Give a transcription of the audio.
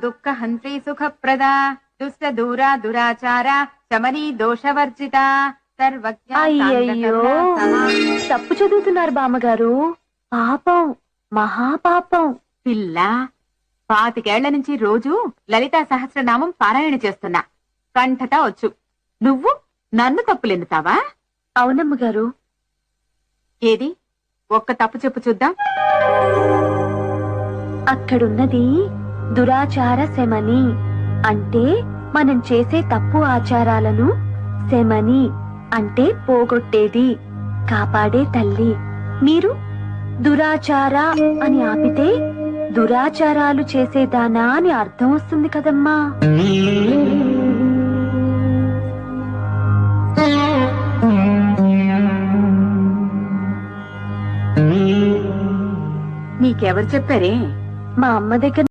దుఃఖ హంత్రీ సుఖప్రద దుష్ట దూరా దురాచార శమనీ దోషవర్జిత సర్వజ్ఞ. అయ్యయ్యో, తప్పు చదువుతున్నారు బామ్మగారు. పాపం, మహాపాపం. పిల్ల 25 ఏళ్ల నుంచి రోజు లలితా సహస్రనామం పారాయణ చేస్తున్నా, కంఠత వచ్చు. నువ్వు నన్ను తప్పులెందుతావా? అవునమ్మగారు. ఏది ఒక్క తప్పు చెప్పు చూద్దాం. అక్కడున్నది దురాచార శమని అంటే మనం చేసే తప్పు ఆచారాలను, శమని అంటే పోగొట్టేది, కాపాడే తల్లి. మీరు దురాచార అని ఆపితే దురాచారాలు చేసేదానా అని అర్థం వస్తుంది కదమ్మా. నీకెవరు చెప్పారే? మా అమ్మ దగ్గర